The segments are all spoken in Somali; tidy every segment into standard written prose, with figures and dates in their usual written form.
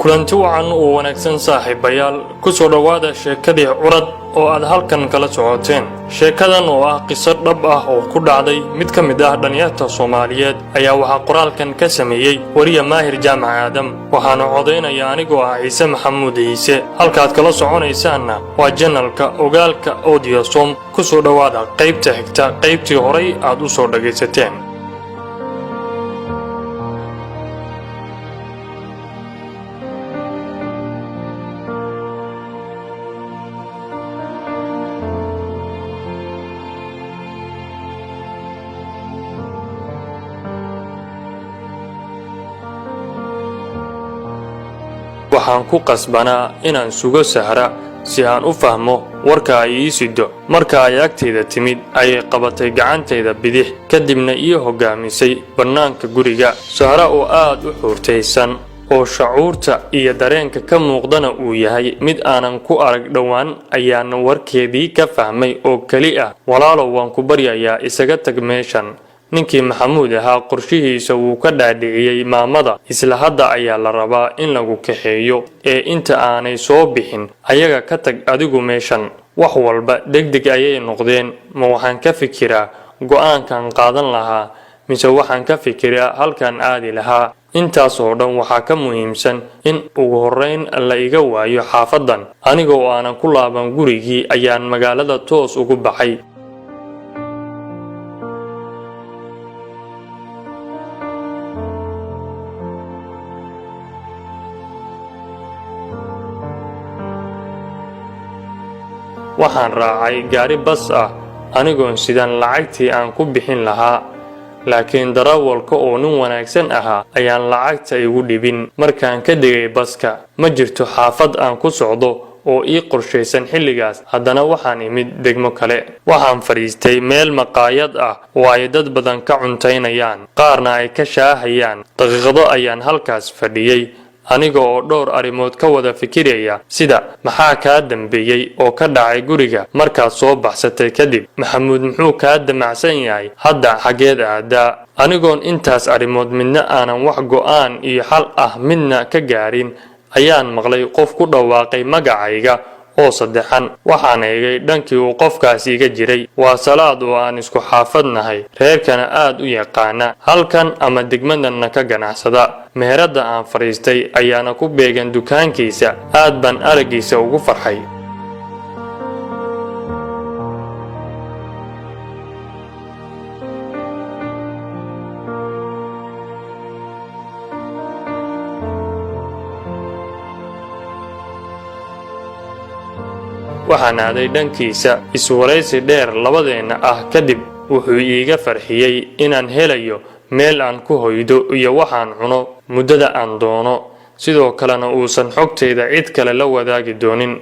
kulanti wacan oo wanaagsan saaxiibayaal ku soo dhawaada sheekadii curad oo aad halkan kala socoteen. sheekadan oo ah qiso dhab ah oo ku dhacday mid ka mid ah dhalinyarada Soomaaliyeed ayaa waxa qoraalkan ka sameeyay wariye Maahir Jaamac Aadam, waxaana codeynaya anigoo ah Ciise Maxamuud Ciise. halkaad kala soconaysaanna waa channelka Ogaalka Audiosom. ku soo dhawaada qaybta xigta qaybtii horay aad u soo dhageysateen. waxaan ku qasbanaa inaan sugo Sahra si aan u fahmo warka ay ii sido. marka ay agteeda timid ayay qabatay gacantayda bidix kadibna ii hogaamisay bannaanka guriga. Sahra oo aad u xurtaysan oo shucuurta iyo dareenka ka muuqdana uu yahay mid aanan ku arag dhawaan ayaan warkeedii ka fahmay oo kali ah, walaalow waan ku baryayaa isaga tag meeshan. ninkii Maxamuud ahaa qorshihiisa wuu ka dhaadhiciyay maamada, isla hadda ayaa la rabaa in lagu kaxeeyo ee inta aanay soo bixin ayaga ka tag adigu meeshan. wax walba degdeg ayay noqdeen. ma waxaan ka fikiraa go'aankan qaadan lahaa mise waxaan ka fikiraa halkan aadi lahaa? intaas oo dhan waxaa ka muhiimsan in ugu horeyn la iga waayo xaafadan. aniga oo aanan ku laaban gurigii ayaan magaalada toos ugu baxay. waxaan raacay gaari bas ah anigoon sidan lacagtii aan ku bixin lahaa, laakiin darawalka oo nin wanaagsan ahaa ayaan lacagta igu dhibin. markaan ka degay baska ma jirto xaafad aan ku socdo oo ii qorshaysan xilligaas. haddana waxaan imid degmo kale. waxaan fadhiistay meel maqaayad ah oo ay dad badan ka cuntaynayaan, qaarna ay ka shaahayaan. daqiiqado ayaan halkaas fadhiyay aniga oo dhowr arrimood ka wada fikiraya, sida maxaa kaa dambeeyay oo ka dhacay guriga markaad soo baxsatay kadib? Maxamuud muxuu kaa damacsan yahay hadda? xageed aadaa? anigoon intaas arrimood midna aanan wax go'aan iyo xal ah midna ka gaarin ayaan maqlay qof ku dhawaaqay magacayga oo saddexan. waxaan eegay dhankii uu qofkaasi iga jiray. waa Salaad oo aan isku xaafadnahay, reerkana aad u yaqaana, halkan ama degmadanna ka ganacsada. meherada aan fadhiistay ayaana ku beegan dukaankiisa. aad baan araggiisa ugu farxay. waxaan aaday dhankiisa. iswaraysi dheer labadeenna ah kadib wuxuu iiga farxiyey inaan helayo meel aan ku hoydo iyo waxaan cuno muddada aan doono, sidoo kalena uusan xogtayda cid kale la wadaagi doonin.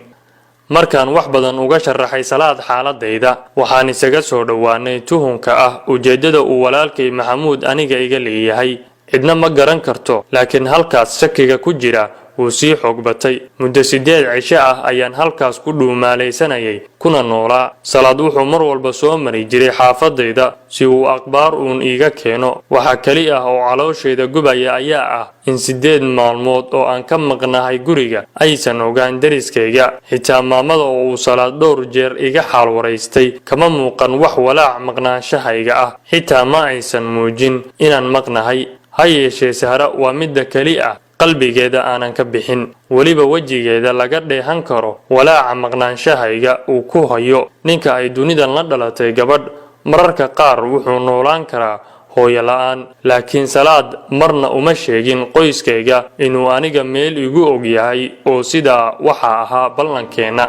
markaan wax badan uga sharaxay Salaad xaaladayda, waxaan isaga soo dhawaanay tuhunka ah ujeedada uu walaalkay Maxamuud aniga iga leeyahay. cidna ma garan karto, laakiin halkaas shakiga ku jira wuu sii xoog batay. muddo 8 cisho ah ayaan halkaas ku dhuumaalaysanayay kuna noolaa. Salaad wuxuu mar walba soo mari jiray xaafadayda si uu akhbaar uun iiga keeno. waxa kali ah oo calooshayda gubaya ayaa ah in 8 maalmood oo aan ka maqnahay guriga aysan ogaan deriskayga. xitaa maamada oo uu Salaad dhowr jeer iga xaal waraystay kama muuqan wax walaac maqnaanshahayga ah. xitaa ma aysan muujin inaan maqnahay. ha yeeshee Sahra waa midda kali ah qalbigeeda aanan ka bixin, weliba wejigeeda laga dheehan karo walaaca maqnaanshahayga uu ku hayo. ninka ay dunidan la dhalatay gabadh mararka qaar wuxuu noolaan karaa hooyo la'aan, laakiin Salaad marna uma sheegin qoyskayga inuu aniga meel igu og yahay, oo sidaa waxaa ahaa ballankeena.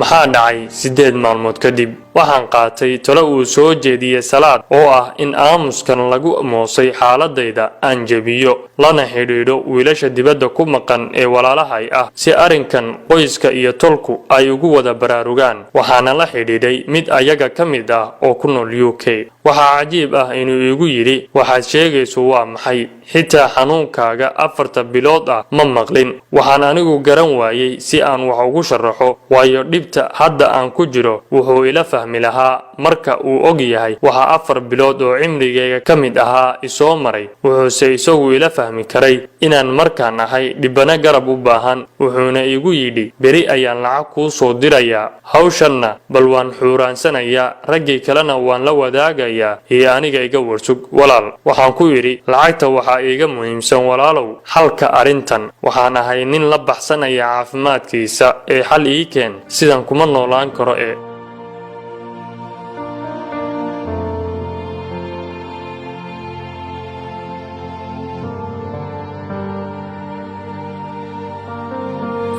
maxaa dhacay 8 maalmood kadib? waxaan qaatay talo uu soo jeediyey Salaad oo ah in aamuskan lagu moosay xaaladayda aan jabiyo lana xidhiidho wiilasha dibadda ku maqan ee walaalahay ah si arrinkan qoyska iyo tolku ay ugu wada baraarugaan. waxaana la xidhiidhay mid ayaga ka mid ah oo ku nool UK. waxaa cajiib ah inuu igu yidhi waxaad sheegayso waa maxay, xitaa xanuunkaaga 4 bilood ah ma maqlin. waxaan anigu garan waayey si aan wax ugu sharaxo, waayo dhibta hadda aan ku jiro wuxuu ila fahmi lahaa marka uu og yahay waxa 4 bilood oo cimrigayga ka mid ahaa isoo maray. wuxuuse isagu ila fahmi karay inaan markaan ahay dhibana garab u baahan. wuxuuna igu yidhi beri ayaan lacag kuu soo dirayaa, hawshanna bal waan xuuraansanayaa, raggii kalena waan la wadaagayaa iyo aniga iga warsug walaal. waxaan ku yidhi lacagta waxaa iiga muhiimsan walaalow xalka arrintan. waxaan ahay nin la baxsanaya caafimaadkiisa ee xal ii keen, sidan kuma noolaan karo ee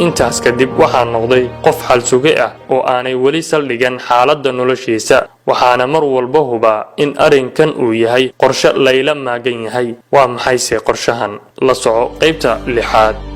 intaas kadib waxaan noqday qof xal suge ah oo aanay weli saldhigan xaaladda noloshiisa. waxaana mar walba hubaa in arrinkan uu yahay qorshe layla maagan yahay. waa maxayse qorshahan? la soco qaybta 6.